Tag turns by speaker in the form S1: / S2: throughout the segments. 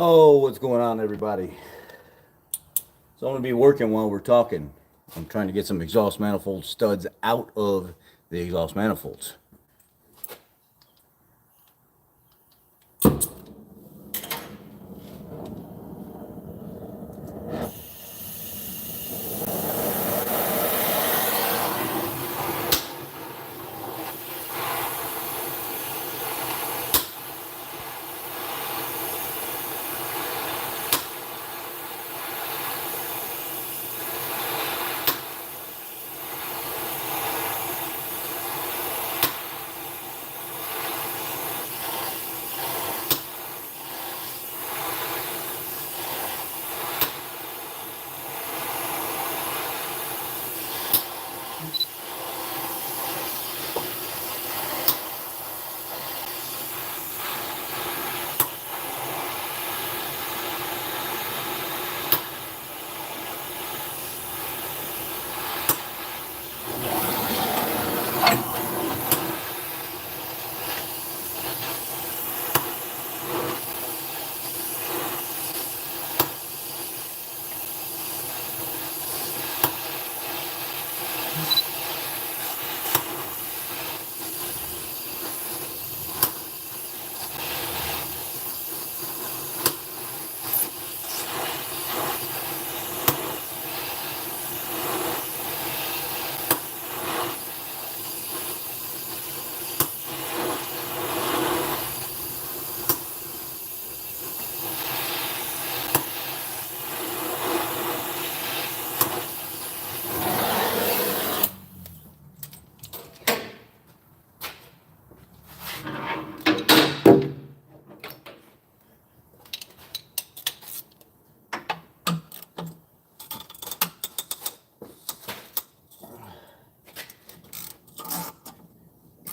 S1: Oh, what's going on, everybody? So I'm going to be working while we're talking. I'm trying to get some exhaust manifold studs out of the exhaust manifolds.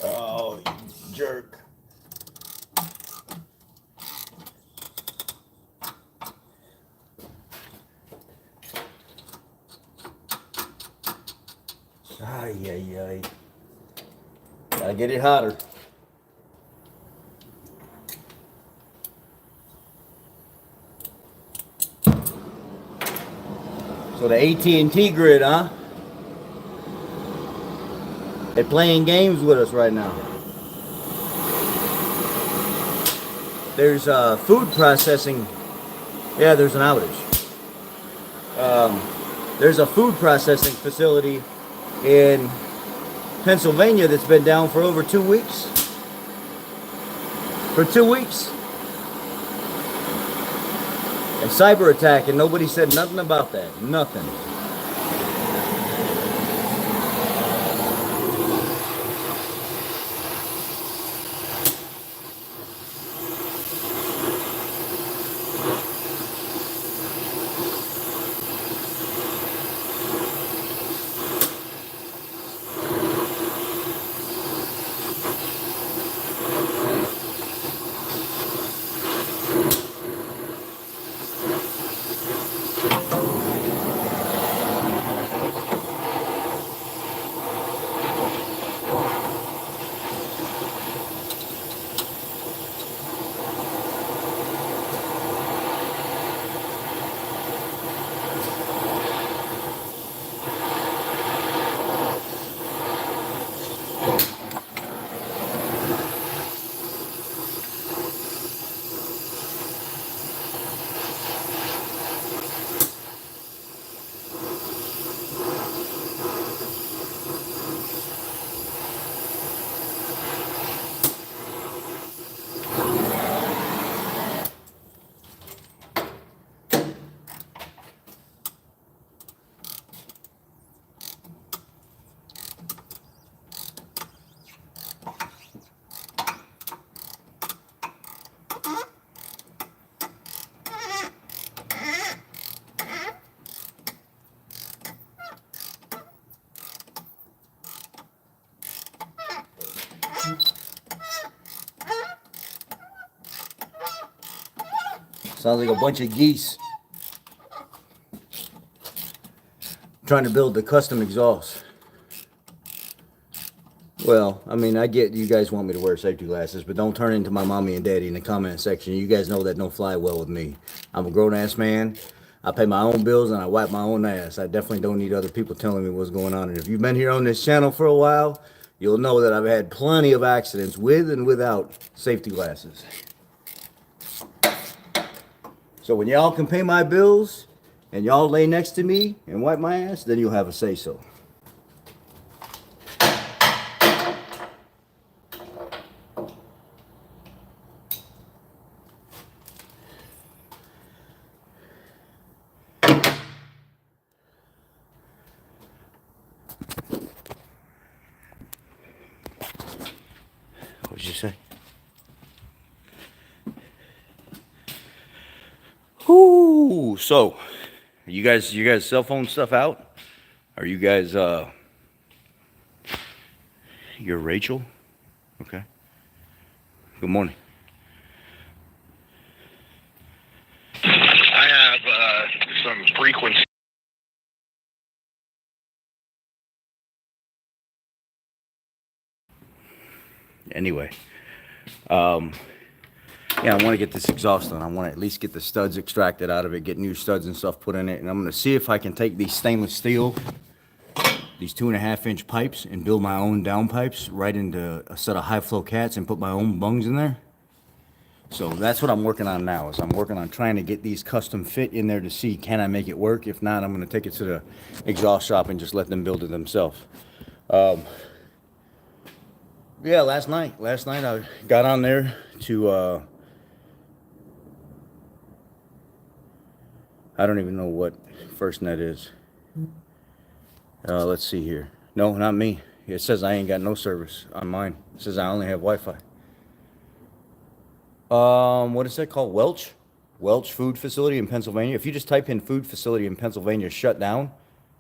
S1: Oh, you jerk. Ay, ay, ay. Gotta get it hotter. So the AT&T grid, huh? They're playing games with us right now. There's food processing. Yeah, there's an outage. There's a food processing facility in Pennsylvania that's been down for over 2 weeks. For 2 weeks. And cyber attack, and nobody said nothing about that. Nothing. Sounds like a bunch of geese trying to build the custom exhaust. Well, I mean, I get you guys want me to wear safety glasses, but don't turn into my mommy and daddy in the comment section. You guys know that don't fly well with me. I'm a grown ass man. I pay my own bills and I wipe my own ass. I definitely don't need other people telling me what's going on. And if you've been here on this channel for a while, you'll know that I've had plenty of accidents with and without safety glasses. So when y'all can pay my bills and y'all lay next to me and wipe my ass, then you'll have a say so. What did you say? Whoo! So, you guys cell phone stuff out? Are you guys you're Rachel? Okay. Good morning.
S2: I have some frequency.
S1: Anyway, yeah, I want to get this exhaust on. I want to at least get the studs extracted out of it, get new studs and stuff put in it, and I'm going to see if I can take these stainless steel, these 2.5-inch pipes, and build my own downpipes right into a set of high flow cats and put my own bungs in there. So that's what I'm working on now. Is I'm working on trying to get these custom fit in there to see can I make it work. If not, I'm going to take it to the exhaust shop and just let them build it themselves. Yeah, last night I got on there to I don't even know what FirstNet is. Let's see here. No, not me. It says I ain't got no service on mine. It says I only have Wi-Fi. What is that called? Welch Food Facility in Pennsylvania. If you just type in food facility in Pennsylvania shut down,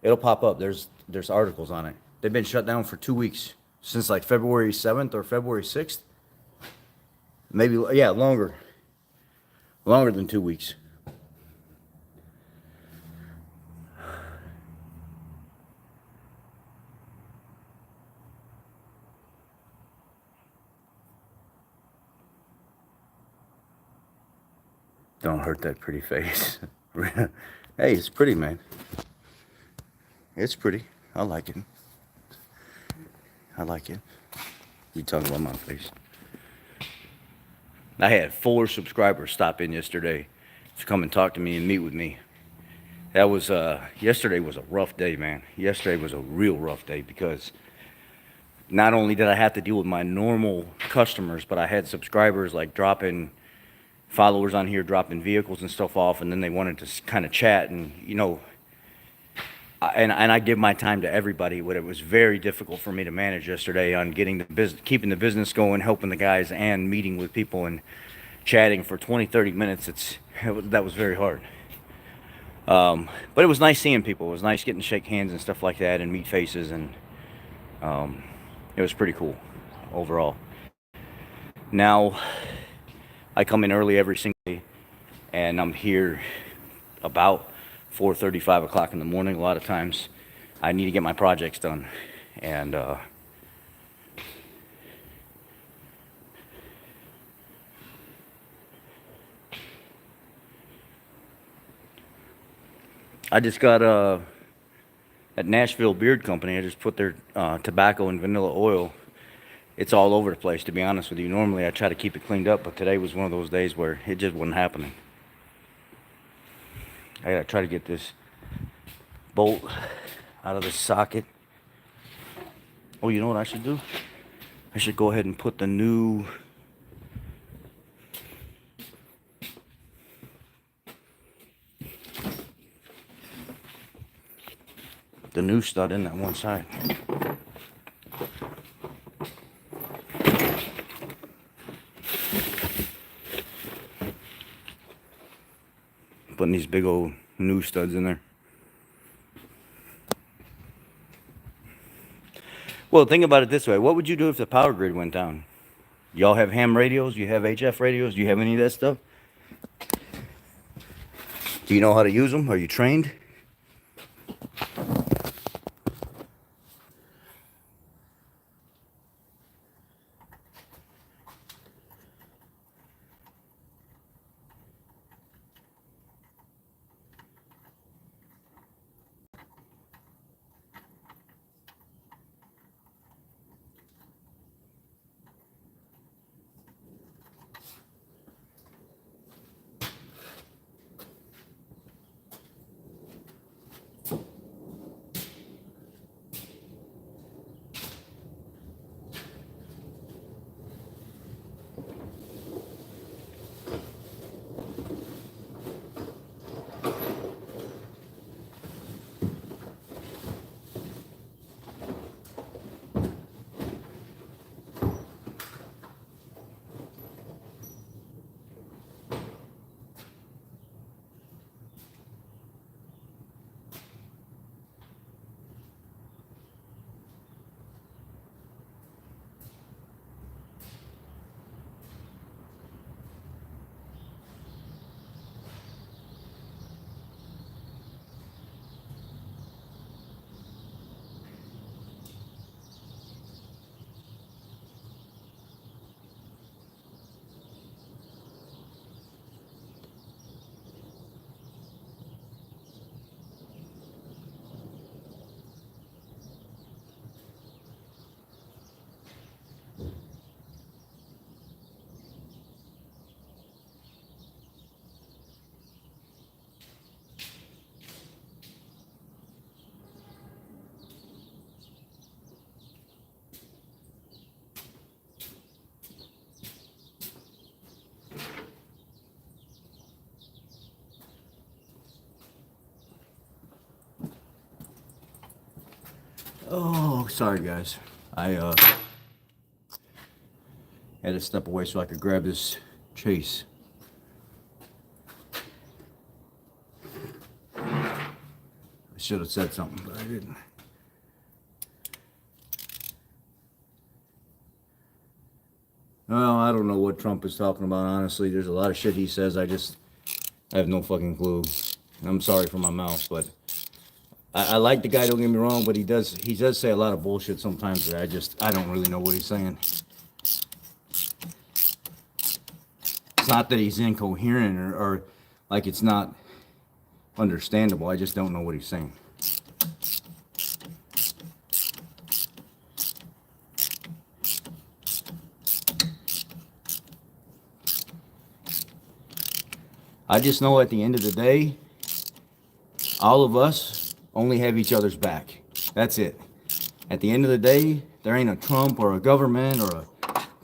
S1: it'll pop up. There's articles on it. They've been shut down for 2 weeks, since like February 7th or February 6th. Maybe, yeah, longer than 2 weeks. Don't hurt that pretty face. Hey, it's pretty, man. It's pretty. I like it. I like it. You talking about my face? I had 4 subscribers stop in yesterday to come and talk to me and meet with me. That was yesterday was a rough day, man. Yesterday was a real rough day because not only did I have to deal with my normal customers, but I had subscribers like dropping followers on here, dropping vehicles and stuff off, and then they wanted to kind of chat, and you know, and I give my time to everybody, but it was very difficult for me to manage yesterday on getting the business, keeping the business going, helping the guys, and meeting with people and chatting for 20-30 minutes. That was very hard. But it was nice seeing people. It was nice getting to shake hands and stuff like that and meet faces, and it was pretty cool overall. Now I come in early every single day, and I'm here about 4:30, 5 o'clock in the morning. A lot of times I need to get my projects done, and I just got at Nashville Beard Company, I just put their tobacco and vanilla oil. It's all over the place, to be honest with you. Normally I try to keep it cleaned up, but today was one of those days where it just wasn't happening. I gotta try to get this bolt out of the socket. Oh, you know what I should do? I should go ahead and put the new stud in that one side. Putting these big old new studs in there. Well, think about it this way. What would you do if the power grid went down? Y'all have ham radios? You have HF radios? Do you have any of that stuff? Do you know how to use them? Are you trained? Oh, sorry guys. I had to step away so I could grab this Chase. I should have said something, but I didn't. Well, I don't know what Trump is talking about, honestly. There's a lot of shit he says. I have no fucking clue. I'm sorry for my mouth, but I like the guy, don't get me wrong, but he does say a lot of bullshit sometimes that I don't really know what he's saying. It's not that he's incoherent or like it's not understandable. I just don't know what he's saying. I just know at the end of the day, all of us only have each other's back. That's it. At the end of the day, there ain't a Trump or a government or a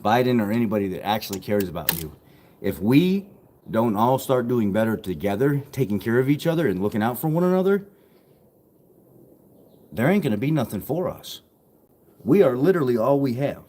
S1: Biden or anybody that actually cares about you. If we don't all start doing better together, taking care of each other and looking out for one another, there ain't going to be nothing for us. We are literally all we have.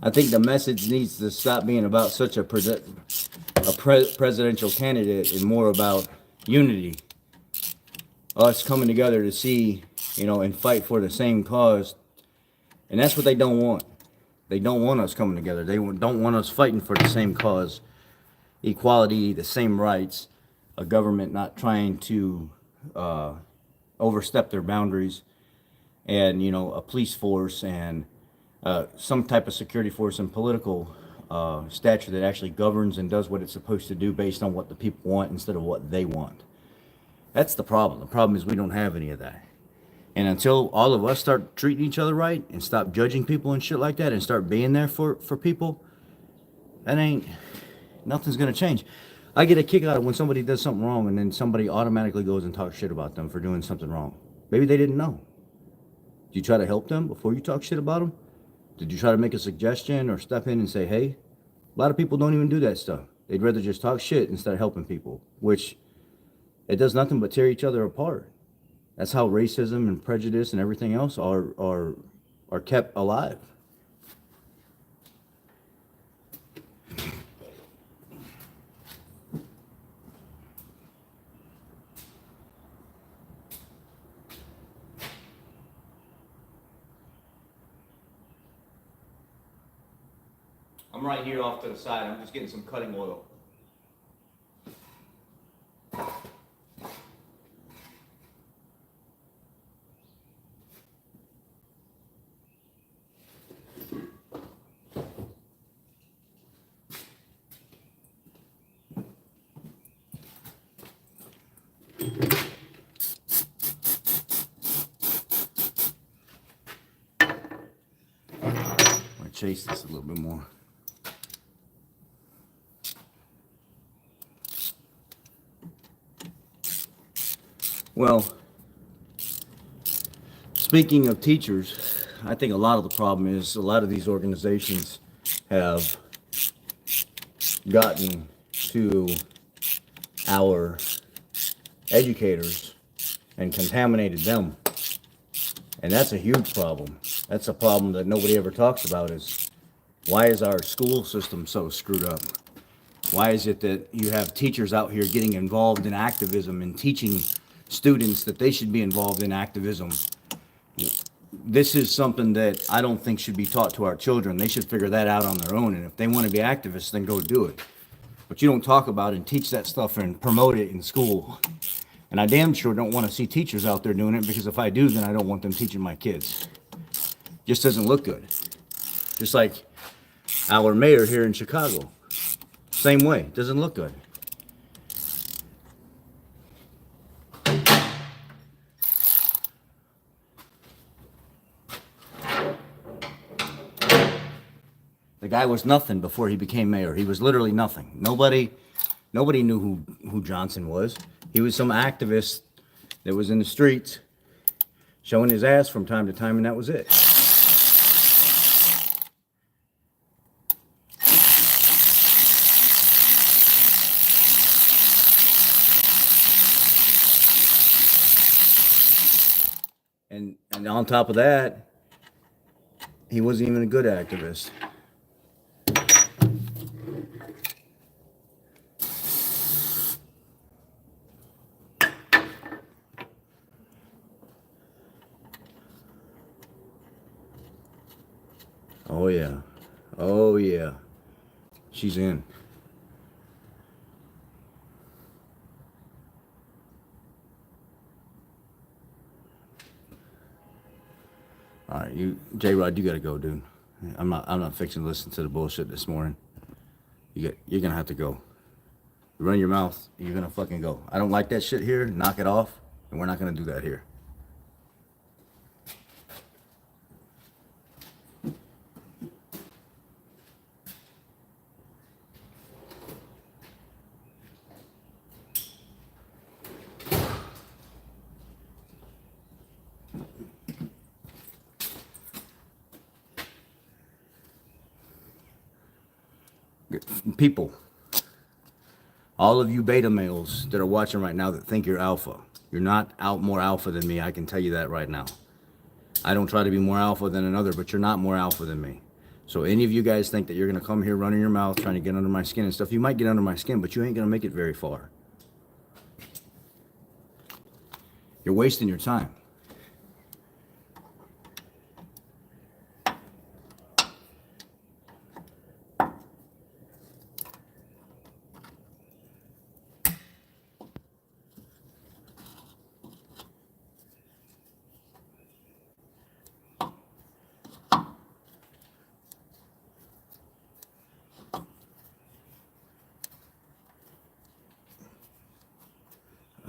S1: I think the message needs to stop being about such a presidential candidate and more about unity. Us coming together to see, and fight for the same cause. And that's what they don't want. They don't want us coming together. They don't want us fighting for the same cause. Equality, the same rights. A government not trying to overstep their boundaries. And, a police force and some type of security force and political stature that actually governs and does what it's supposed to do based on what the people want instead of what they want. That's the problem. The problem is we don't have any of that. And until all of us start treating each other right and stop judging people and shit like that and start being there for people, nothing's going to change. I get a kick out of when somebody does something wrong and then somebody automatically goes and talks shit about them for doing something wrong. Maybe they didn't know. Did you try to help them before you talk shit about them? Did you try to make a suggestion or step in and say, hey? A lot of people don't even do that stuff. They'd rather just talk shit instead of helping people, which it does nothing but tear each other apart. That's how racism and prejudice and everything else are kept alive. I'm right here off to the side. I'm just getting some cutting oil. I'm gonna chase this a little bit more. Well, speaking of teachers, I think a lot of the problem is a lot of these organizations have gotten to our educators and contaminated them. And that's a huge problem. That's a problem that nobody ever talks about is why is our school system so screwed up? Why is it that you have teachers out here getting involved in activism and teaching students that they should be involved in activism? This is something that I don't think should be taught to our children. They should figure that out on their own. And if they want to be activists, then go do it. But you don't talk about and teach that stuff and promote it in school. And I damn sure don't want to see teachers out there doing it, because if I do, then I don't want them teaching my kids. Just doesn't look good. Just like our mayor here in Chicago. Same way. Doesn't look good. The guy was nothing before he became mayor. He was literally nothing. Nobody knew who Johnson was. He was some activist that was in the streets showing his ass from time to time, and that was it. And on top of that, he wasn't even a good activist. Oh yeah. Oh yeah. She's in. All right, J-Rod, you gotta go, dude. I'm not fixing to listen to the bullshit this morning. You're gonna have to go. You run your mouth, you're gonna fucking go. I don't like that shit here. Knock it off, and we're not gonna do that here. People, all of you beta males that are watching right now that think you're alpha, you're not more alpha than me. I can tell you that right now. I don't try to be more alpha than another, but you're not more alpha than me. So any of you guys think that you're gonna come here running your mouth trying to get under my skin and stuff, you might get under my skin, but you ain't gonna make it very far. You're wasting your time.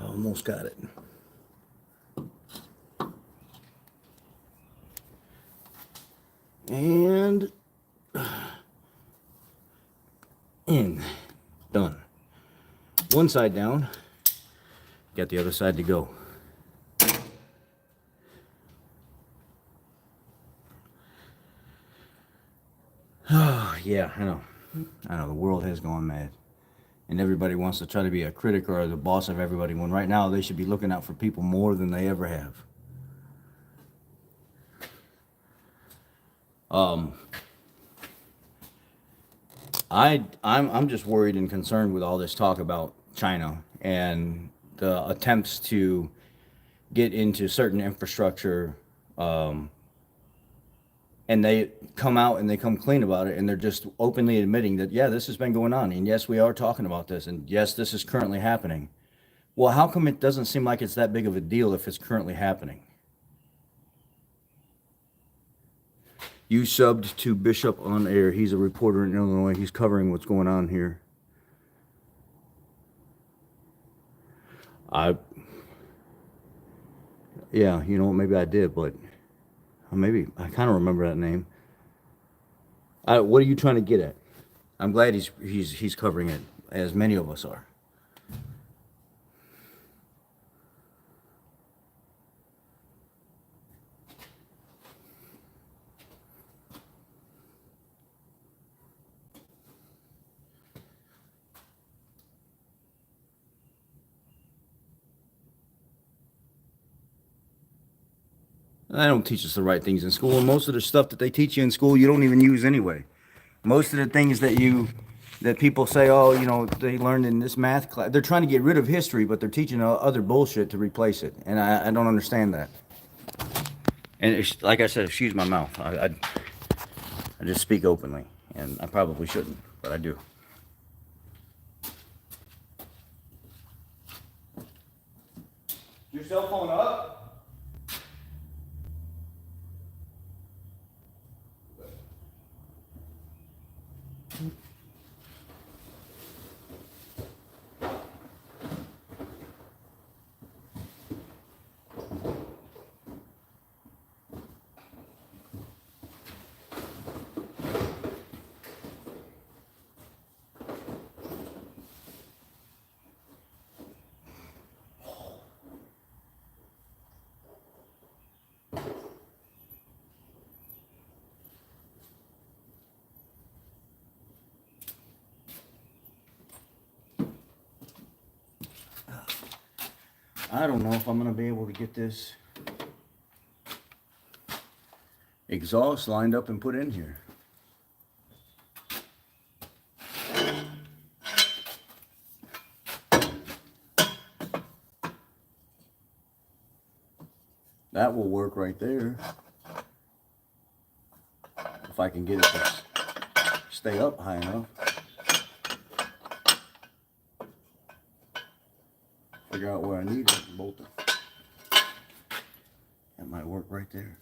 S1: Almost got it. And in. Done. One side down. Got the other side to go. Oh, yeah, I know. The world has gone mad. And everybody wants to try to be a critic or the boss of everybody, when right now they should be looking out for people more than they ever have. I'm just worried and concerned with all this talk about China and the attempts to get into certain infrastructure, and they come out and they come clean about it, and they're just openly admitting that, yeah, this has been going on, and yes, we are talking about this, and yes, this is currently happening. Well, how come it doesn't seem like it's that big of a deal if it's currently happening? You subbed to Bishop on Air. He's a reporter in Illinois. He's covering what's going on here. Yeah, maybe I did, but maybe I kind of remember that name. What are you trying to get at? I'm glad he's covering it, as many of us are. They don't teach us the right things in school, and most of the stuff that they teach you in school, you don't even use anyway. Most of the things that people say, oh, they learned in this math class, they're trying to get rid of history, but they're teaching other bullshit to replace it, and I don't understand that. And it's, like I said, excuse my mouth. I just speak openly, and I probably shouldn't, but I do. Your cell phone up? I don't know if I'm gonna be able to get this exhaust lined up and put in here. That will work right there. If I can get it to stay up high enough. Figure out where I need it and bolt it. That might work right there.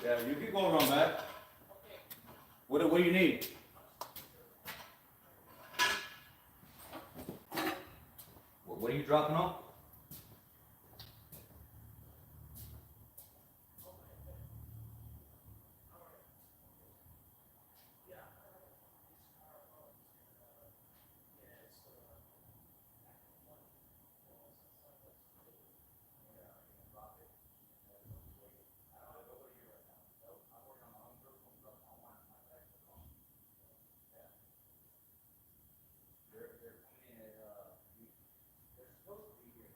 S1: Yeah, you can go around back. What do you need? What are you dropping off? They're coming in at, they're supposed to be here.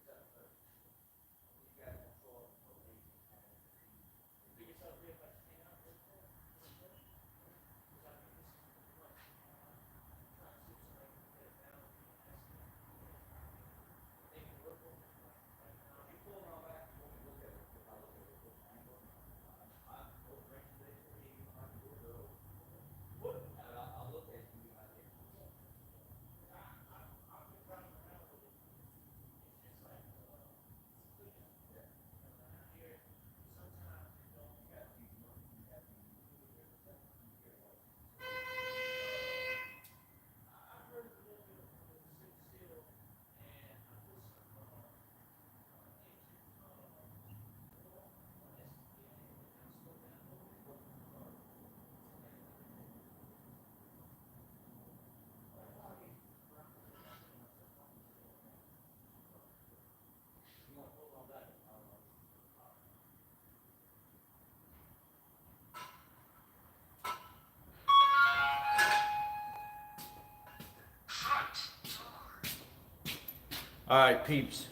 S1: All right, peeps.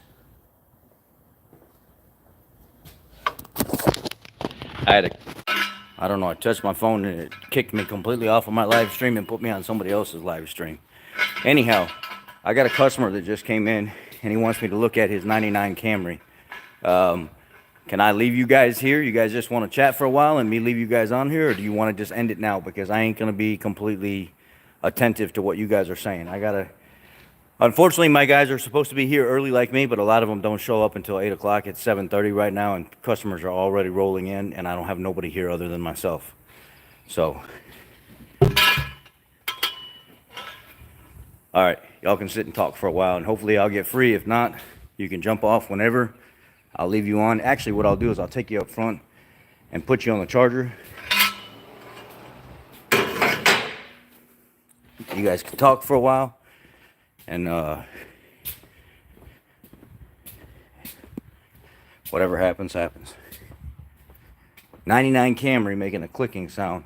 S1: I don't know, I touched my phone and it kicked me completely off of my live stream and put me on somebody else's live stream. Anyhow, I got a customer that just came in and he wants me to look at his 99 Camry. Can I leave you guys here? You guys just want to chat for a while and me leave you guys on here, or do you want to just end it now? Because I ain't going to be completely attentive to what you guys are saying. Unfortunately, my guys are supposed to be here early like me, but a lot of them don't show up until 8 o'clock. It's 7:30 right now, and customers are already rolling in, and I don't have nobody here other than myself. So, all right, y'all can sit and talk for a while, and hopefully I'll get free. If not, you can jump off whenever. I'll leave you on. Actually, what I'll do is I'll take you up front and put you on the charger. You guys can talk for a while. And whatever happens, happens. 99 Camry making a clicking sound.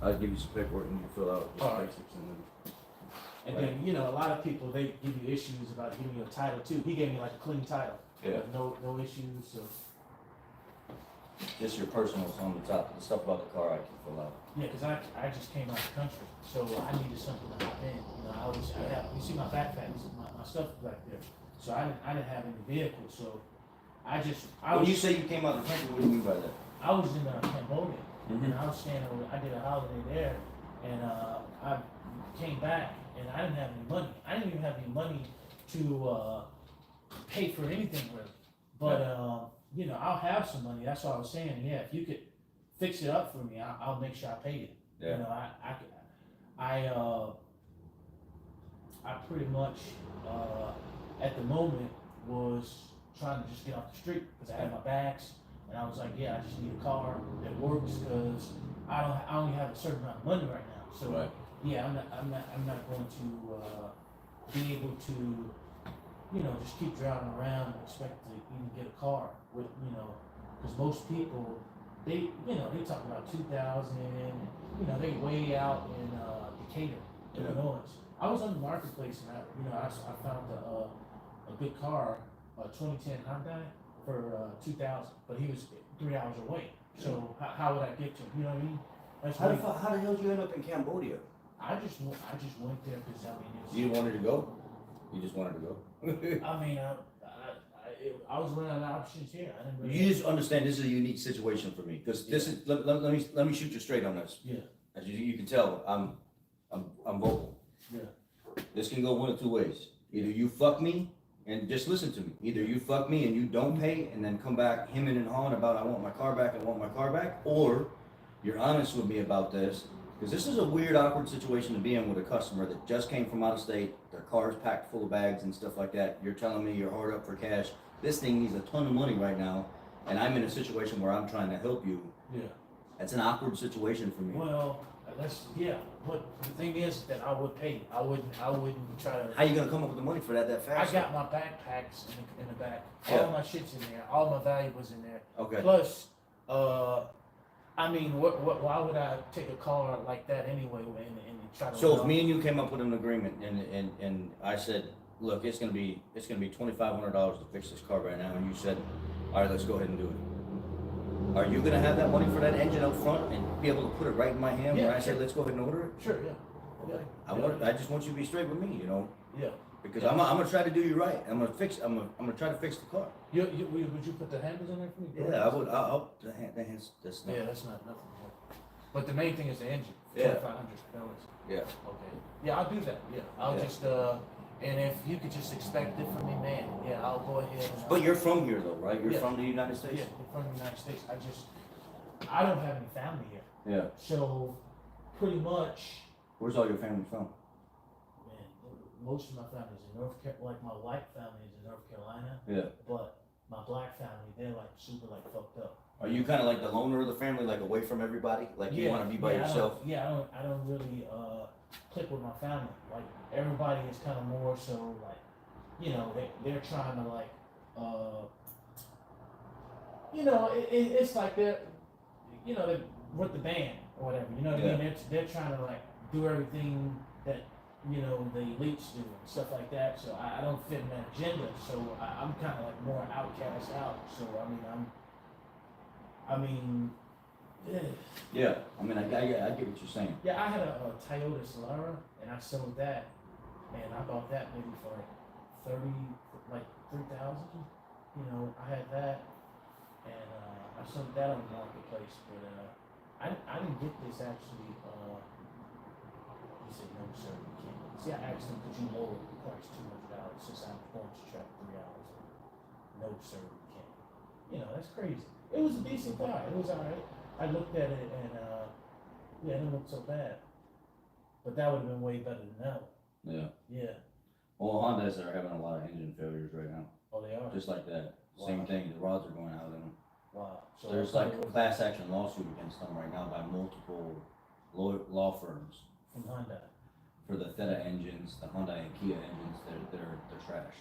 S1: I'll give you some paperwork and you fill out just
S3: All right.
S1: basics and then.
S3: And then, you know, a lot of people, they give you issues about giving you a title too. He gave me like a clean title.
S1: Yeah.
S3: No issues, so,
S1: Just your personals on the top, the stuff about the car I can fill out.
S3: yeah, cause I just came out of the country, so I needed something to hop in. You know, I have, you see my backpacks, my stuff back there. So I didn't have any vehicle, so I
S1: When you
S3: was,
S1: say you came out of the country, what do you mean by that?
S3: I was in Cambodia.
S1: Mm-hmm.
S3: And I was staying over, I did a holiday there, and I came back, and I didn't have any money. I didn't even have any money to pay for anything really. But you know, I'll have some money. That's what I was saying. Yeah, if you could fix it up for me, I'll make sure I pay it.
S1: Yeah.
S3: You know, I pretty much at the moment was trying to just get off the street because I had my bags. And I was like, yeah, I just need a car that works because I only have a certain amount of money right now. So
S1: Right.
S3: yeah, I'm not going to be able to, you know, just keep driving around and expect to even get a car with, you know, because most people, they talk about 2,000, you know, they way out in Decatur,
S1: Yeah.
S3: Illinois. I was on the marketplace and I found a good car, a 2010 Hyundai for 2,000, but he was 3 hours away. So how would I get to him? You know what I mean? That's
S1: How
S3: what
S1: the hell did you end up in Cambodia?
S3: I just went there because I mean it's,
S1: You wanted to go? You just wanted to go?
S3: I mean I was running out of options here. I didn't really.
S1: You just understand this is a unique situation for me because this is let me shoot you straight on this.
S3: Yeah.
S1: As you can tell, I'm vocal.
S3: Yeah.
S1: This can go one of two ways. Either you fuck me and just listen to me. Either you fuck me and you don't pay and then come back hemming and hawing about I want my car back, or you're honest with me about this. Because this is a weird, awkward situation to be in with a customer that just came from out of state, their car's packed full of bags and stuff like that. You're telling me you're hard up for cash. This thing needs a ton of money right now, and I'm in a situation where I'm trying to help you.
S3: Yeah.
S1: That's an awkward situation for me.
S3: Well, but the thing is that I would pay. I wouldn't try to.
S1: How you gonna come up with the money for that fast?
S3: I got my backpacks in the back.
S1: Yeah.
S3: All my shit's in there. All my valuables in there.
S1: Okay.
S3: Plus, I mean, why would I take a car like that anyway and try to?
S1: So if me and you came up with an agreement and I said, look, it's gonna be $2,500 to fix this car right now, and you said, all right, let's go ahead and do it. Are you gonna have that money for that engine up front and be able to put it right in my hand when
S3: Yeah,
S1: I say
S3: sure.
S1: let's go ahead and order it?
S3: Sure. Yeah. Yeah.
S1: I just want you to be straight with me, you know,
S3: Yeah.
S1: because I'm gonna try to do you right. I'm gonna try to fix the car.
S3: Would you put the handles in there for me?
S1: Yeah, I would. That's not.
S3: Yeah, that's not nothing. Yeah. But the main thing is the engine.
S1: Yeah.
S3: $2,500.
S1: Yeah.
S3: Okay. Yeah, I'll do that. Yeah. I'll
S1: Yeah.
S3: just and if you could just expect it from me, man. Yeah, I'll go ahead. And,
S1: But you're from here though, right? You're
S3: Yeah.
S1: from the United States.
S3: yeah, from the United States. I don't have any family here,
S1: Yeah.
S3: so pretty much,
S1: Where's all your family from?
S3: man, most of my family is in North Carolina. Like my white family is in North Carolina,
S1: Yeah.
S3: but my black family, they're like super like fucked up.
S1: Are you kind of like the loner of the family, like away from everybody? Like you want to be by yourself?
S3: I don't really click with my family. Like everybody is kind of more so like, you know, they're trying to like, you know, it's like they're, you know, they're with the band or whatever. You know what I mean? They're trying to like do everything that, you know, the elites do and stuff like that. So I don't fit in that agenda. So I'm kind of like more outcast out. So I mean, yeah.
S1: Yeah. I mean, I get what you're saying.
S3: Yeah, I had a Toyota Solara, and I sold that, and I bought that maybe for like 3,000. You know, I had that, and I sold that on the marketplace. But I didn't get this actually. He said no, sir, you can't. See, I asked him, could you lower the price $200 since I'm going to track 3 hours? No, sir, you can't. You know, that's crazy. It was a decent car. It was alright. I looked at it and yeah, it didn't look so bad. But that would have been way better than that one.
S1: Yeah.
S3: Yeah.
S1: Well, Hondas are having a lot of engine failures right now.
S3: Oh, they are?
S1: Just like that.
S3: Wow.
S1: Same thing. The rods are going out of them.
S3: Wow. So
S1: There's like a class action lawsuit against them right now by multiple law firms
S3: from Honda.
S1: for the Theta engines, the Hyundai and Kia engines. They're trash.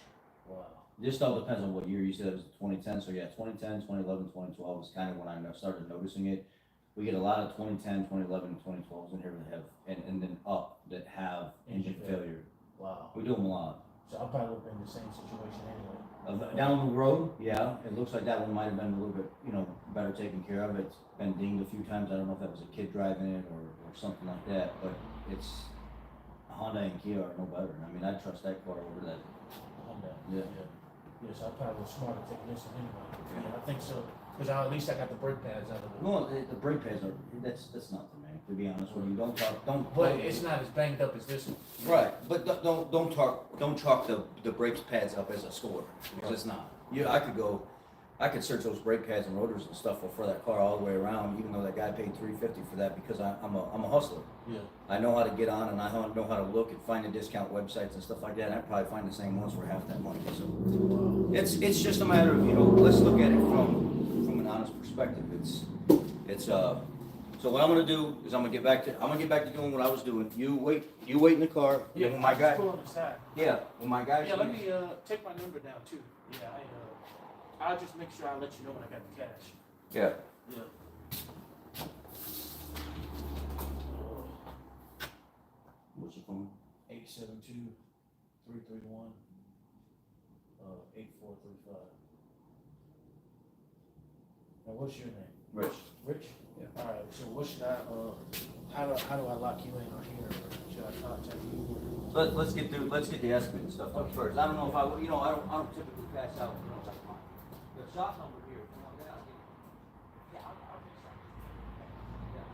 S3: Wow.
S1: Just all depends on what year. You said it was 2010, so yeah, 2010, 2011, 2012 is kind of when I started noticing it. We get a lot of 2010, 2011, 2012s in here that have, and then up that have engine failure.
S3: Wow.
S1: We do them a lot.
S3: So I'll probably be in the same situation anyway.
S1: Down the road, yeah, it looks like that one might have been a little bit, better taken care of. It's been dinged a few times. I don't know if that was a kid driving it or something like that, but it's Honda and Kia are no better. I mean, I'd trust that car over that.
S3: Honda.
S1: Yeah.
S3: Yes, I probably was smarter taking this one anyway. Yeah, I think so. Because at least I got the brake pads out of it.
S1: Well, the brake pads are, that's nothing, man, to be honest with you. Don't.
S3: But it's not as banged up as this one.
S1: Right, but don't chalk the brake pads up as a score, because it's not. I could search those brake pads and rotors and stuff for that car all the way around, even though that guy paid $350 for that, because I'm a hustler.
S3: Yeah.
S1: I know how to get on, and I know how to look and find the discount websites and stuff like that, and I probably find the same ones for half that money, so. It's just a matter of, let's look at it from an honest perspective. So what I'm gonna do is I'm gonna get back to doing what I was doing. You wait in the car. And
S3: Yeah,
S1: then when my guy.
S3: pull on the side.
S1: Yeah, when my guy.
S3: Yeah, let me take my number down too. Yeah, I'll just make sure I let you know when I got the cash.
S1: Yeah.
S3: Yeah.
S1: What's your phone?
S3: 872-331-8435. Now what's your name?
S1: Rich.
S3: Rich?
S1: Yeah.
S3: All right. So what should I how do I lock you in on here? Or should I contact you?
S1: Let's get the estimate and stuff up first. I don't know if I don't typically pass out. That's fine. The shop number here. Come on down. Yeah, I'll fix that. Yeah.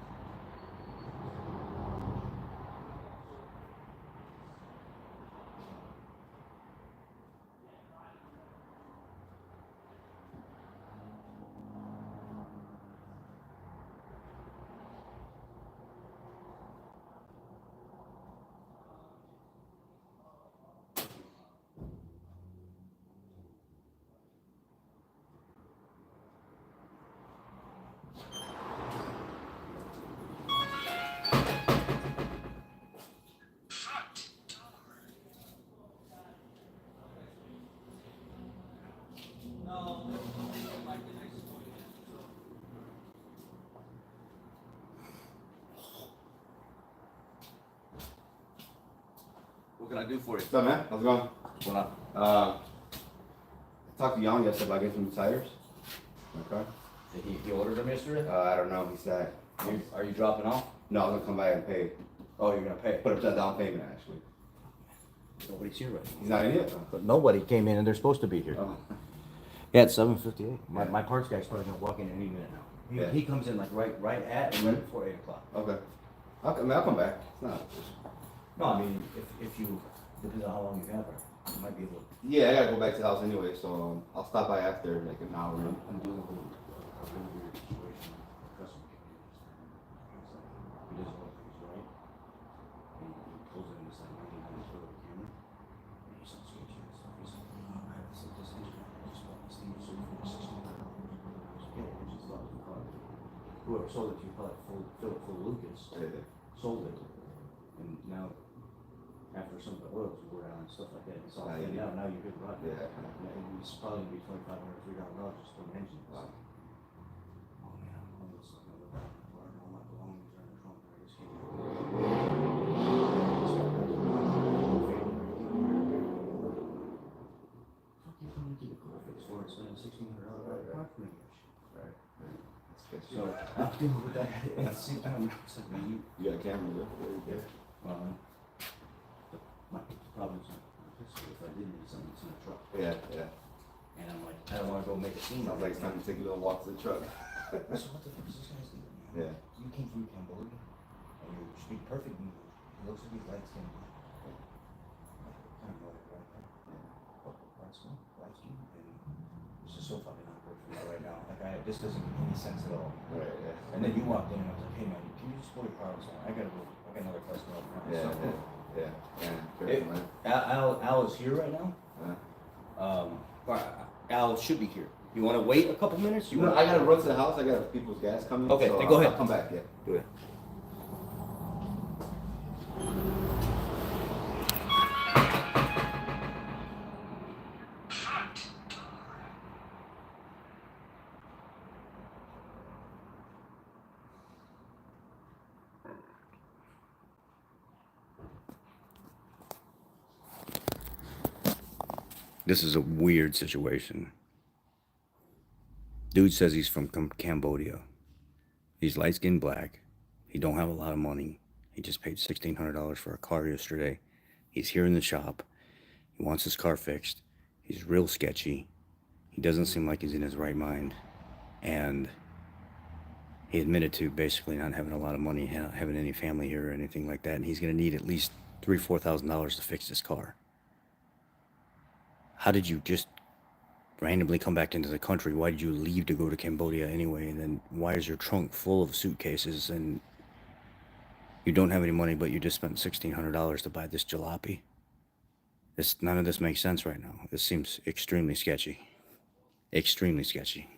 S1: What can I do for you?
S4: What's up, man? How's it going?
S1: What up?
S4: I talked to Jan yesterday about getting some tires. Okay.
S1: He ordered them yesterday?
S4: I don't know. He said,
S1: Are you dropping off?
S4: no, I'm gonna come back and pay.
S1: Oh, you're gonna pay.
S4: Put up that down payment, actually.
S1: Nobody's here right now.
S4: He's not in yet?
S1: But nobody came in, and they're supposed to be here.
S4: Oh.
S1: Yeah, it's 7:58.
S4: Yeah.
S1: My parts guy's probably gonna walk in any minute now.
S4: Yeah.
S1: He comes in like right at and right before 8 o'clock.
S4: Okay. I'll come back. It's not.
S1: No, I mean, if you, depends on how long you have her, it might be a little.
S4: Yeah, I gotta go back to the house anyway, so I'll stop by after like an hour.
S1: I'm dealing with a really weird situation. Customer came in just he doesn't know things right. He pulls in this like 1990s photo camera. And he's on switching and stuff. He's like, oh, I have to set this engine up. I just bought this thing so for $1,600. Yeah, I just thought it was a car. Whoever sold it to you probably Philip Lucas
S4: Yeah.
S1: sold it. And now, after some of the oils wore out and stuff like that, it's all
S4: Now
S1: cleaned
S4: you-
S1: out, now you're good to run.
S4: Yeah.
S1: And it's probably gonna be $2,500, $3,000 just for an engine.
S4: Wow.
S1: Oh man, I'm almost like I'm about to burn all my belongings are in the trunk. I just can't. Fuck you, I'm gonna get a car fixed for it, spending $1,600 car for me.
S4: Right. That's good.
S1: So I'm dealing with that at the same time. It's like, man,
S4: You got a camera there? Yeah.
S1: my problem is if I did need something, it's in the truck.
S4: Yeah.
S1: And I'm like, I don't wanna go make a scene.
S4: Sounds like it's time to take a little walk to the truck.
S1: So what the fuck is this guy's doing?
S4: Yeah.
S1: You came from Cambodia, and you speak perfect English. It looks like he's light skinned. Kind of like right there. Oh, light skin, and this is so fucking awkward for me right now. Like, this doesn't make any sense at all.
S4: Right, yeah.
S1: And then you walked in and I was like, hey man, can you just pull your car outside? I got another customer.
S4: Yeah.
S1: It-
S4: Careful, man.
S1: Al is here right now.
S4: Yeah.
S1: Al should be here. You want to wait a couple minutes? You
S4: No,
S1: want?
S4: I gotta run to the house. I got people's gas coming.
S1: Okay,
S4: so
S1: then go ahead.
S4: I'll come back. Yeah.
S1: Do it. This is a weird situation. Dude says he's from Cambodia. He's light-skinned black. He don't have a lot of money. He just paid $1,600 for a car yesterday. He's here in the shop. He wants his car fixed. He's real sketchy. He doesn't seem like he's in his right mind. And he admitted to basically not having a lot of money, not having any family here or anything like that. And he's going to need at least $3,000-$4,000 to fix this car. How did you just randomly come back into the country? Why did you leave to go to Cambodia anyway? And then why is your trunk full of suitcases and you don't have any money, but you just spent $1,600 to buy this jalopy? None of this makes sense right now. This seems extremely sketchy. Extremely sketchy.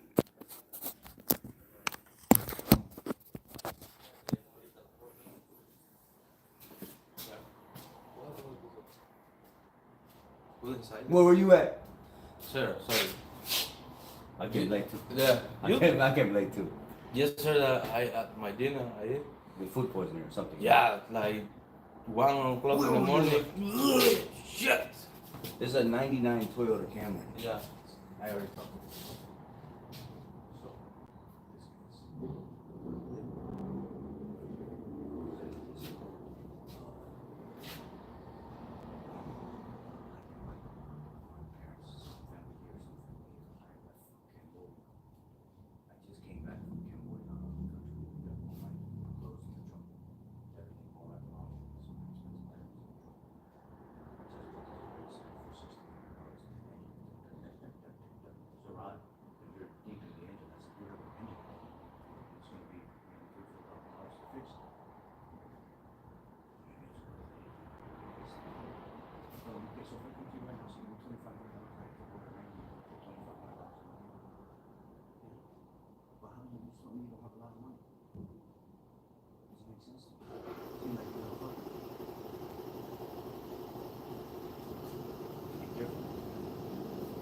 S1: Where were you at?
S5: Sir, sorry.
S1: I came late too.
S5: Yeah.
S1: I came late too.
S5: Yes, sir. I at my dinner. I ate.
S1: With food poisoning or something.
S5: Yeah, like 1 o'clock in the morning. Shit.
S1: This is a 99 Toyota Camry.
S5: Yeah.
S1: I already talked.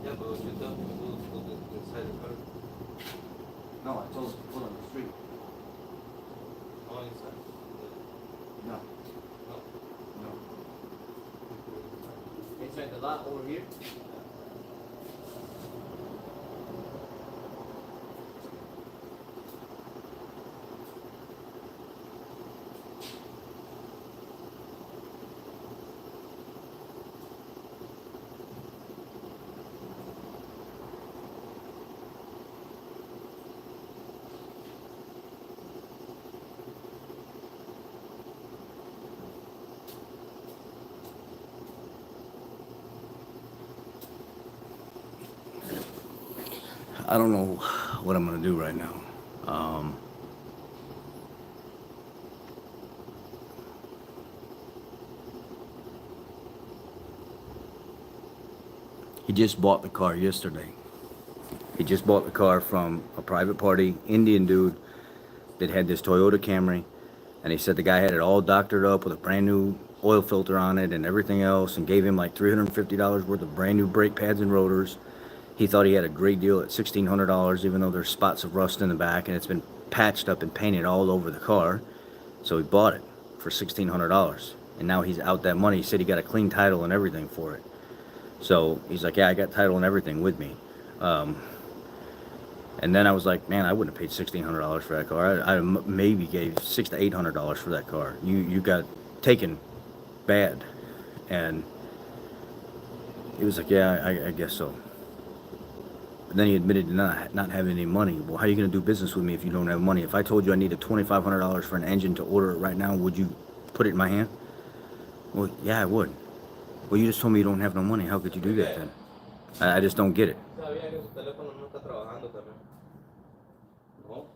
S5: Yeah, but you told me to put it inside the car.
S1: No, I told him to pull on the street.
S5: Oh, inside.
S1: No,
S5: No.
S1: no. Inside the lot over here? I don't know what I'm gonna do right now. He just bought the car yesterday. He just bought the car from a private party, Indian dude that had this Toyota Camry. And he said the guy had it all doctored up with a brand new oil filter on it and everything else, and gave him like $350 worth of brand new brake pads and rotors. He thought he had a great deal at $1,600, even though there's spots of rust in the back and it's been patched up and painted all over the car. So he bought it for $1,600, and now he's out that money. He said he got a clean title and everything for it. So he's like, yeah, I got title and everything with me. And then I was like, man, I wouldn't have paid $1,600 for that car. I maybe gave $600 to $800 for that car. You got taken bad. And he was like, yeah, I guess so. And then he admitted to not having any money. Well, how are you going to do business with me if you don't have money? If I told you I needed $2,500 for an engine to order it right now, would you put it in my hand? Well, yeah, I would. Well, you just told me you don't have no money. How could you do that then? I just don't get it.
S5: Sabía que su teléfono no está trabajando también. No.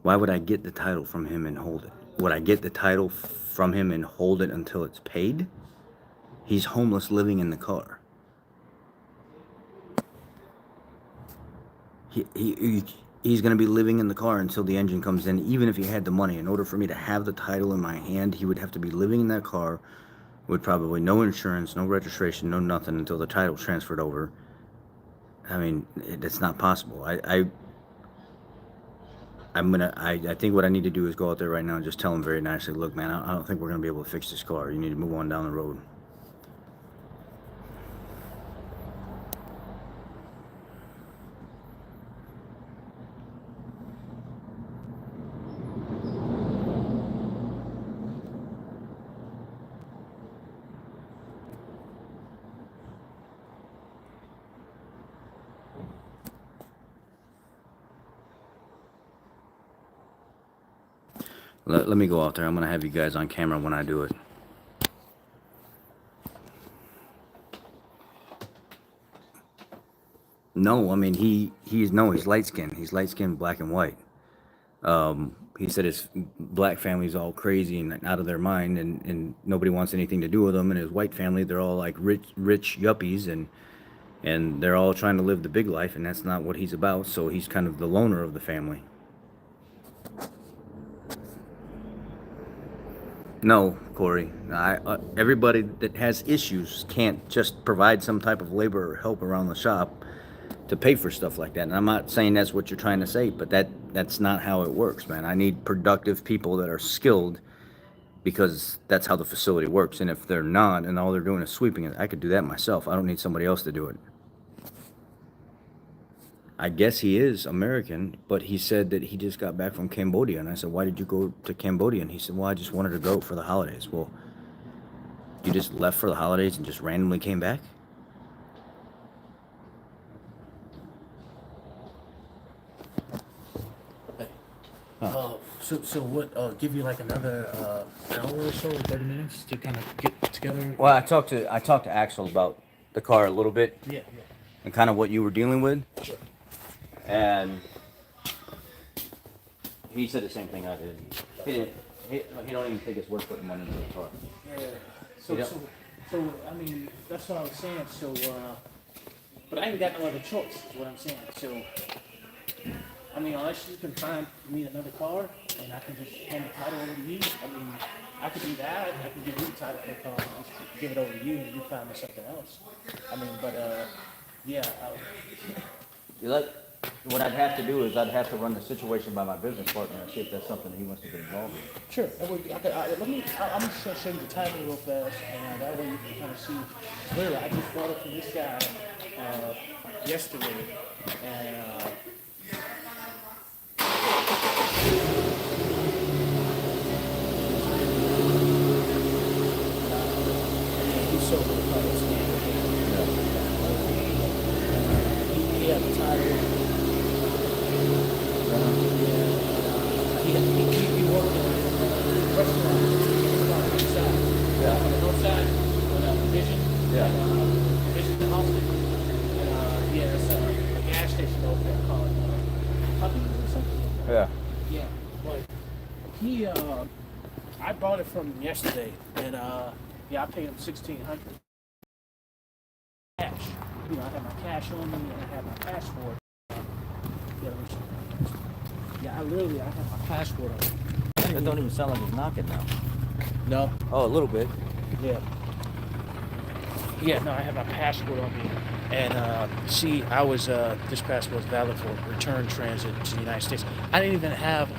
S1: Why would I get the title from him and hold it? Would I get the title from him and hold it until it's paid? He's homeless living in the car. He's going to be living in the car until the engine comes in, even if he had the money. In order for me to have the title in my hand, he would have to be living in that car with probably no insurance, no registration, no nothing until the title transferred over. I mean, it's not possible. I think what I need to do is go out there right now and just tell him very nicely, look, man, I don't think we're gonna be able to fix this car. You need to move on down the road. Let me go out there. I'm gonna have you guys on camera when I do it. No, I mean he's light skinned. He's light skinned, black and white. He said his black family's all crazy and out of their mind, and nobody wants anything to do with him. And his white family, they're all like rich yuppies, and they're all trying to live the big life, and that's not what he's about. So he's kind of the loner of the family. No, Corey. Everybody that has issues can't just provide some type of labor or help around the shop to pay for stuff like that. And I'm not saying that's what you're trying to say, but that's not how it works, man. I need productive people that are skilled because that's how the facility works. And if they're not, and all they're doing is sweeping it, I could do that myself. I don't need somebody else to do it. I guess he is American, but he said that he just got back from Cambodia. And I said, why did you go to Cambodia? And he said, well, I just wanted to go for the holidays. Well, you just left for the holidays and just randomly came back?
S3: So what? Give you like another hour or so, 30 minutes to kind of get together.
S1: Well, I talked to Axel about the car a little bit
S3: Yeah.
S1: and kind of what you were dealing with.
S3: Sure.
S1: And he said the same thing I did. He don't even think it's worth putting money into the car.
S3: Yeah.
S1: Yeah.
S3: So I mean, that's what I was saying. So, but I ain't got no other choice. Is what I'm saying. So, I mean, unless you can find me another car and I can just hand the title over to you. I mean, I could do that. I can give you the title for the car and just give it over to you, and you find me something else. I mean, but yeah.
S1: What I'd have to do is I'd have to run the situation by my business partner and see if that's something he wants to get involved in.
S3: Sure. I'm just show you the title real fast, and that way you can kind of see clearly. I just bought it from this guy yesterday, and he sold the price. He had the title. He worked in a restaurant on the east side.
S1: Yeah.
S3: On the north side, with Vision.
S1: Yeah.
S3: Vision and Austin. And yeah, there's a gas station over there called Puppy or something.
S1: Yeah.
S3: Yeah. But he, I bought it from him yesterday, and yeah, I paid him $1,600 cash. You know, I had my cash on me, and I had my passport. Yeah, I have my passport on me.
S1: That don't even sound like it's knocking now.
S3: No.
S1: Oh, a little bit.
S3: Yeah. Yeah, no, I have my passport on me. And see, I was this passport was valid for return transit to the United States. I didn't even have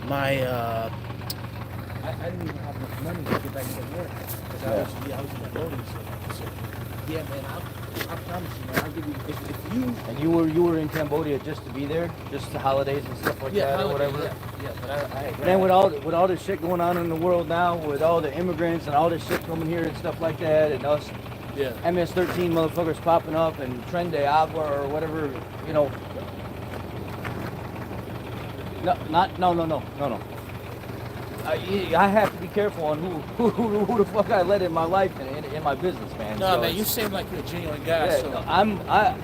S3: my I didn't even have enough money to get back to work because I was in Cambodia. So yeah, man, I promise you, man, I'll give you if you.
S1: And you were in Cambodia just to be there, just the holidays and stuff like that, or whatever.
S3: Yeah, but I
S1: Man, with all this shit going on in the world now, with all the immigrants and all this shit coming here and stuff like that, and us MS-13 motherfuckers popping up and Tren de Agua or whatever, you know. No. I have to be careful on who the fuck I let in my life and in my business, man.
S3: No,
S1: So
S3: man, you seem like you're a genuine guy.
S1: yeah,
S3: So.
S1: no,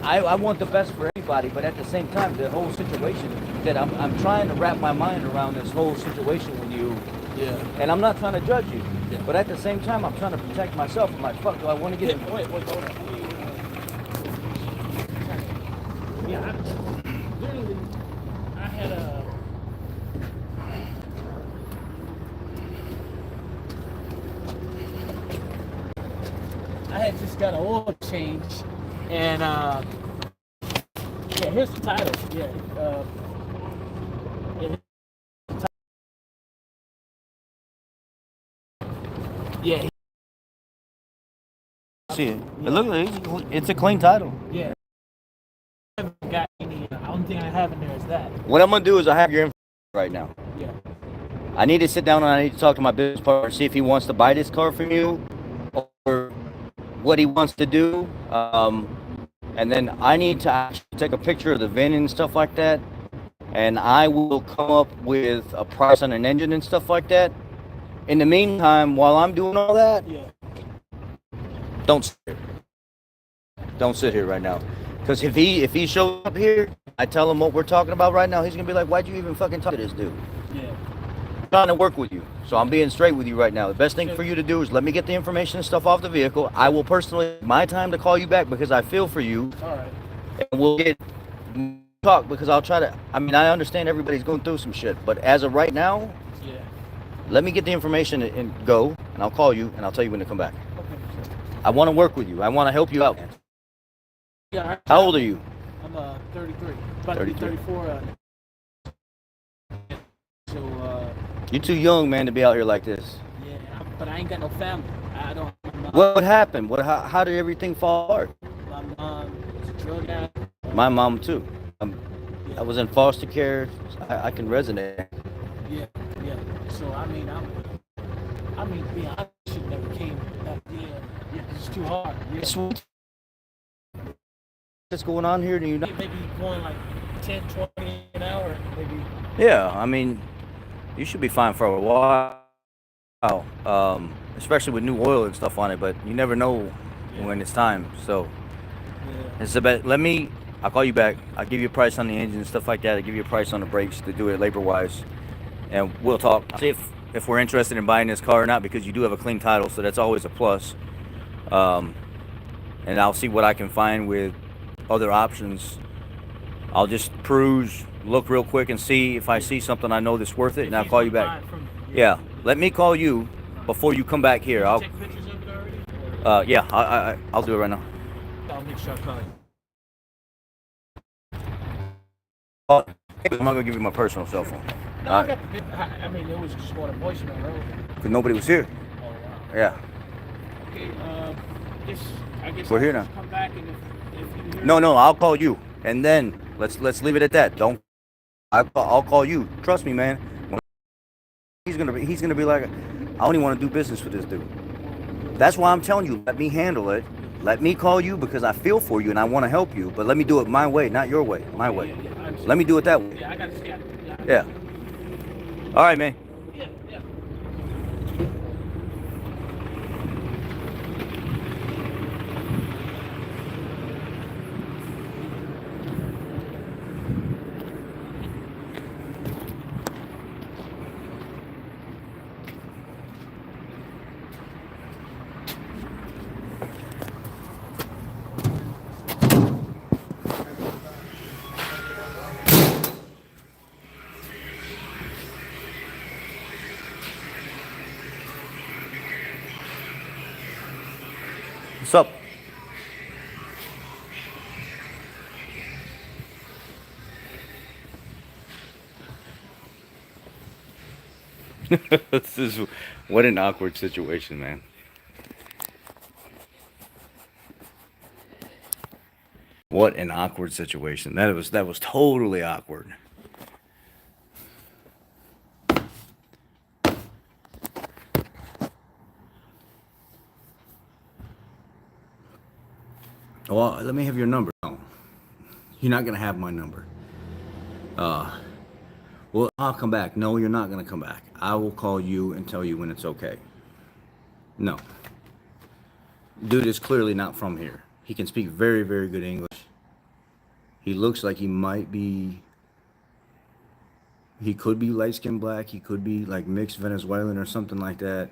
S1: I want the best for everybody, but at the same time, the whole situation that I'm trying to wrap my mind around this whole situation with you.
S3: Yeah.
S1: And I'm not trying to judge you,
S3: Yeah.
S1: but at the same time, I'm trying to protect myself. I'm like, fuck, do I want to get
S3: Wait, hold on. Yeah, literally, I had a. I had just got an oil change, and yeah, here's the title. Yeah,
S1: See it. It looks like it's a clean title.
S3: Yeah. I haven't got any. The only thing I have in there is that.
S1: What I'm gonna do is I have your info right now.
S3: Yeah.
S1: I need to sit down and I need to talk to my business partner, see if he wants to buy this car from you or what he wants to do. And then I need to actually take a picture of the VIN and stuff like that. And I will come up with a price on an engine and stuff like that. In the meantime, while I'm doing all that,
S3: Yeah.
S1: don't sit here. Don't sit here right now. Because if he shows up here, I tell him what we're talking about right now, he's going to be like, why'd you even fucking talk to this dude?
S3: Yeah.
S1: I'm trying to work with you. So I'm being straight with you right now. The best thing for you to do is let me get the information and stuff off the vehicle. I will personally take my time to call you back because I feel for you.
S3: All right.
S1: And we'll get talk because I'll try to, I mean, I understand everybody's going through some shit. But as of right now,
S3: Yeah.
S1: let me get the information and go. And I'll call you and I'll tell you when to come back.
S3: Okay.
S1: I want to work with you. I want to help you out.
S3: Yeah.
S1: How old are you?
S3: I'm 33. About to be
S1: 33.
S3: 34. So
S1: You're too young, man, to be out here like this.
S3: yeah, but I ain't got no family. I don't.
S1: What happened? How did everything fall apart?
S3: My mom is a drug addict.
S1: My mom too. I was in foster care. I can resonate.
S3: Yeah, yeah. So I mean, to be honest, I should never came back then. It's too hard. Yeah.
S1: Sweet. What's going on here? Do you know?
S3: Maybe going like 10, 20 an hour, maybe.
S1: Yeah, I mean, you should be fine for a while. Especially with new oil and stuff on it, but you never know when it's time. So
S3: Yeah.
S1: it's about. I'll call you back. I'll give you a price on the engine and stuff like that. I'll give you a price on the brakes to do it labor-wise, and we'll talk. See if we're interested in buying this car or not, because you do have a clean title, so that's always a plus. And I'll see what I can find with other options. I'll just peruse, look real quick, and see if I see something I know that's worth it, and I'll call you back. Yeah, let me call you before you come back here.
S3: Take pictures of it already?
S1: Yeah, I'll do it right now.
S3: I'll make sure I call you.
S1: I'm not gonna give you my personal cell phone.
S3: No, I got the bit. I mean, it was just going to voicemail earlier.
S1: Because nobody was here.
S3: Oh, wow.
S1: Yeah.
S3: Okay, I guess
S1: We're
S3: I'll
S1: here
S3: just
S1: now.
S3: come back and if you hear
S1: No, I'll call you, and then let's leave it at that. I'll call you. Trust me, man. He's gonna be like, I only want to do business with this dude. That's why I'm telling you, let me handle it. Let me call you because I feel for you and I want to help you, but let me do it my way, not your way, my way.
S3: Yeah, I understand.
S1: Let me do it that way.
S3: Yeah, I got to see.
S1: Yeah. All right, man.
S3: Yeah, yeah.
S1: What's up? This is what an awkward situation, man. What an awkward situation. That was totally awkward. Well, let me have your number. No, you're not gonna have my number. Well, I'll come back. No, you're not gonna come back. I will call you and tell you when it's okay. No. Dude is clearly not from here. He can speak very, very good English. He looks like he might be. He could be light skinned black. He could be like mixed Venezuelan or something like that.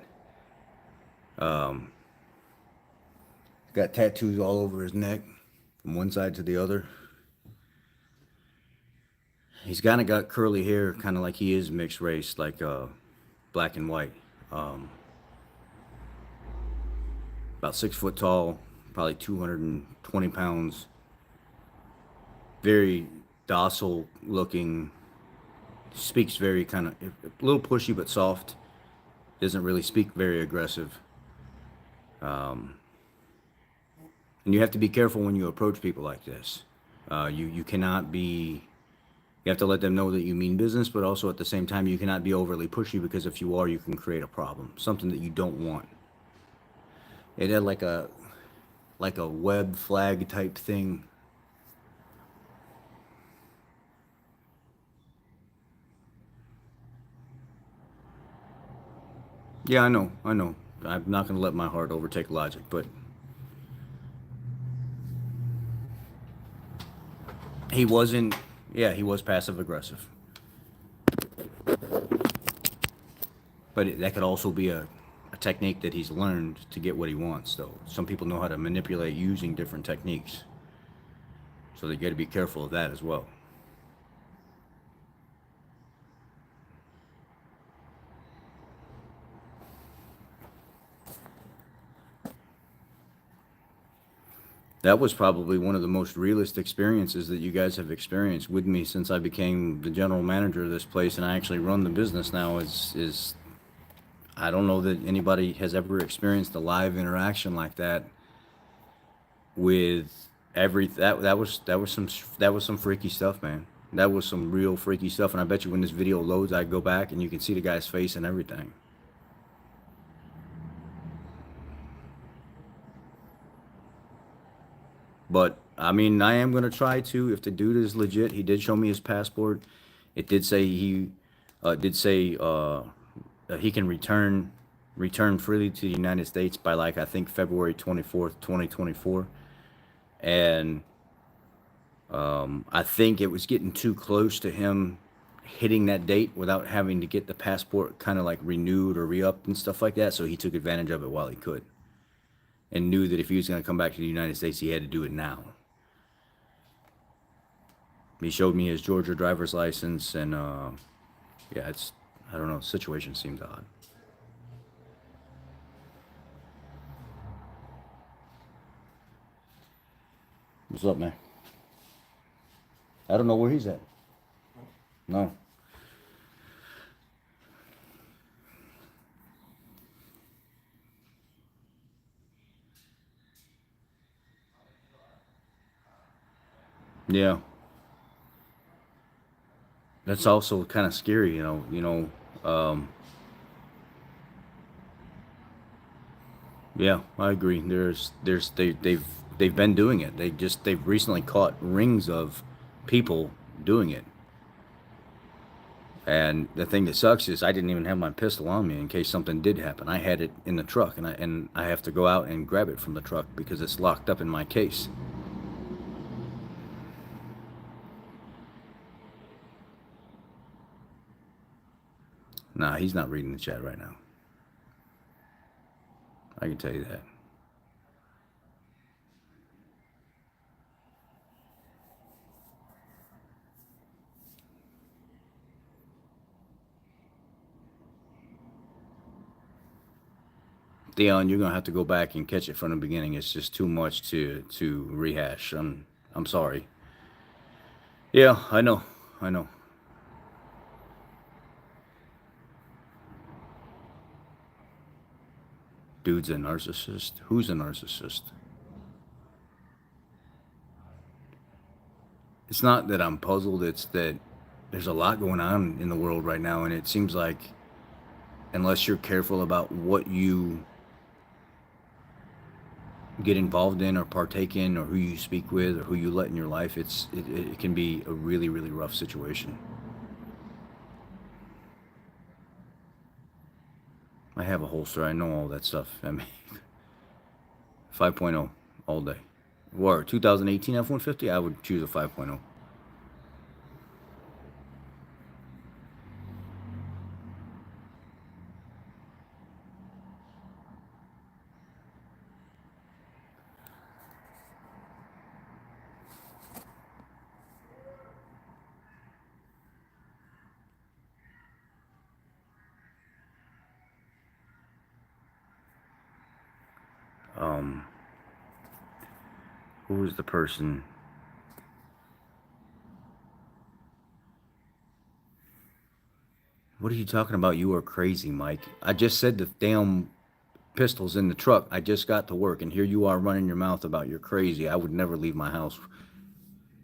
S1: Got tattoos all over his neck from one side to the other. He's kind of got curly hair, kind of like he is mixed race, like black and white. About 6 foot tall, probably 220 pounds. Very docile looking. Speaks very kind of a little pushy but soft. Doesn't really speak very aggressive. And you have to be careful when you approach people like this. You cannot be. You have to let them know that you mean business, but also at the same time, you cannot be overly pushy because if you are, you can create a problem, something that you don't want. It had like a web flag type thing. Yeah, I know. I'm not going to let my heart overtake logic, but he wasn't. Yeah, he was passive aggressive, but that could also be a technique that he's learned to get what he wants. Though some people know how to manipulate using different techniques, so they got to be careful of that as well. That was probably one of the most realist experiences that you guys have experienced with me since I became the general manager of this place and I actually run the business now. Is I don't know that anybody has ever experienced a live interaction like that with that was some freaky stuff, man. That was some real freaky stuff, and I bet you when this video loads, I go back and you can see the guy's face and everything. But I mean, I am gonna try to. If the dude is legit, he did show me his passport. It did say he he can return freely to the United States by like I think February 24th, 2024. And I think it was getting too close to him hitting that date without having to get the passport kind of like renewed or re-upped and stuff like that. So he took advantage of it while he could, and knew that if he was going to come back to the United States, he had to do it now. He showed me his Georgia driver's license, and yeah, I don't know, the situation seemed odd. What's up, man? I don't know where he's at. No. Yeah. That's also kind of scary, yeah, I agree. They've been doing it. They've recently caught rings of people doing it. And the thing that sucks is I didn't even have my pistol on me in case something did happen. I had it in the truck, and I have to go out and grab it from the truck because it's locked up in my case. Nah, he's not reading the chat right now. I can tell you that. Dion, you're gonna have to go back and catch it from the beginning. It's just too much to rehash. I'm sorry. Yeah, I know. Dude's a narcissist. Who's a narcissist? It's not that I'm puzzled, it's that there's a lot going on in the world right now, and it seems like unless you're careful about what you get involved in or partake in or who you speak with or who you let in your life, it can be a really, really rough situation. I have a holster. I know all that stuff. I mean, 5.0 all day. Or 2018 F-150, I would choose a 5.0. Who was the person? What are you talking about? You are crazy, Mike. I just said the damn pistols in the truck. I just got to work, and here you are running your mouth about you're crazy. I would never leave my house.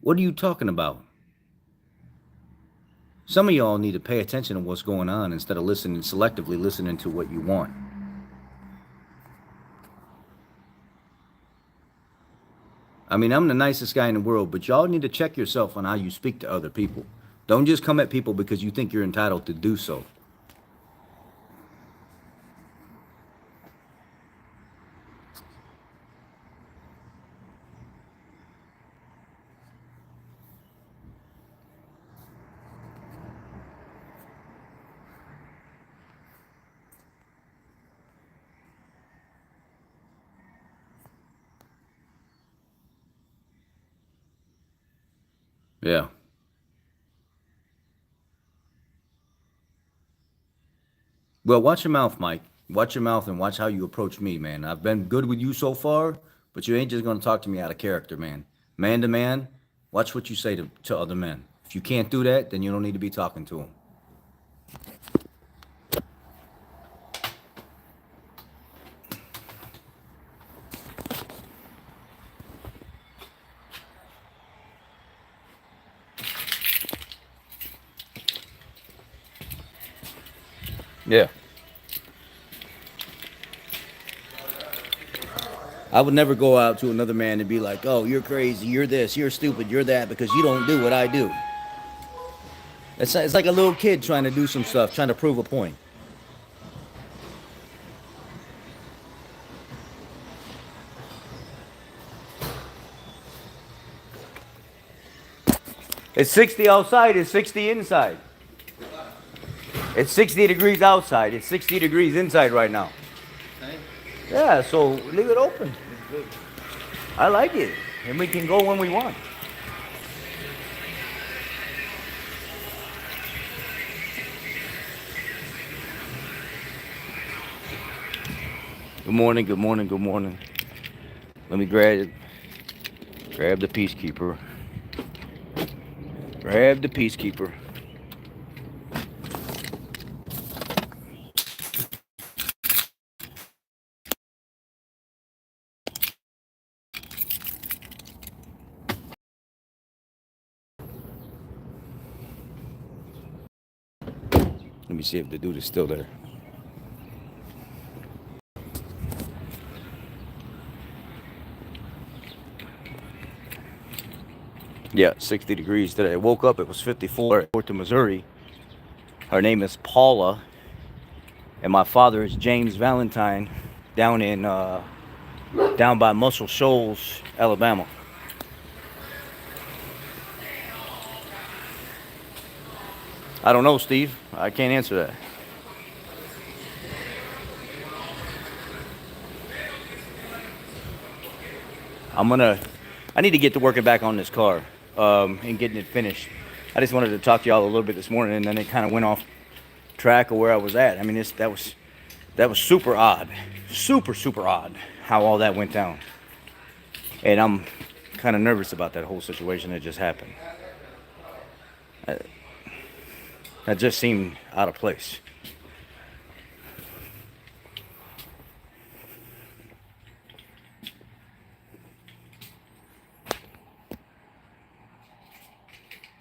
S1: What are you talking about? Some of y'all need to pay attention to what's going on instead of selectively listening to what you want. I mean, I'm the nicest guy in the world, but y'all need to check yourself on how you speak to other people. Don't just come at people because you think you're entitled to do so. Yeah. Well, watch your mouth, Mike. Watch your mouth and watch how you approach me, man. I've been good with you so far, but you ain't just going to talk to me out of character, man. Man to man, watch what you say to other men. If you can't do that, then you don't need to be talking to them. Yeah. I would never go out to another man and be like, oh, you're crazy, you're this, you're stupid, you're that, because you don't do what I do. It's like a little kid trying to do some stuff, trying to prove a point. It's 60 outside, it's 60 inside. It's 60 degrees outside, it's 60 degrees inside right now. Yeah, so leave it open. I like it. And we can go when we want. Good morning, good morning, good morning. Let me grab the peacekeeper. Grab the peacekeeper. Let me see if the dude is still there. Yeah, 60 degrees today. I woke up, it was 54 at Fort to Missouri. Her name is Paula. And my father is James Valentine down by Muscle Shoals, Alabama. I don't know, Steve. I can't answer that. I need to get to working back on this car and getting it finished. I just wanted to talk to y'all a little bit this morning, and then it kind of went off track of where I was at. I mean, that was super odd, super odd how all that went down, and I'm kind of nervous about that whole situation that just happened. That just seemed out of place.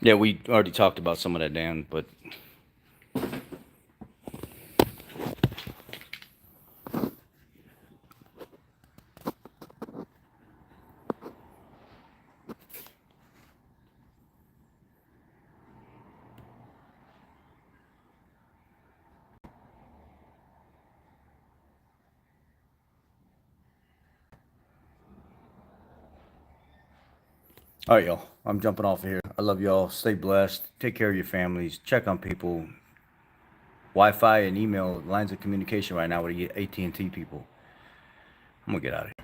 S1: Yeah, we already talked about some of that, Dan, but all right, y'all. I'm jumping off of here. I love y'all. Stay blessed. Take care of your families. Check on people. Wi-Fi and email lines of communication right now with the AT&T people. I'm gonna get out of here.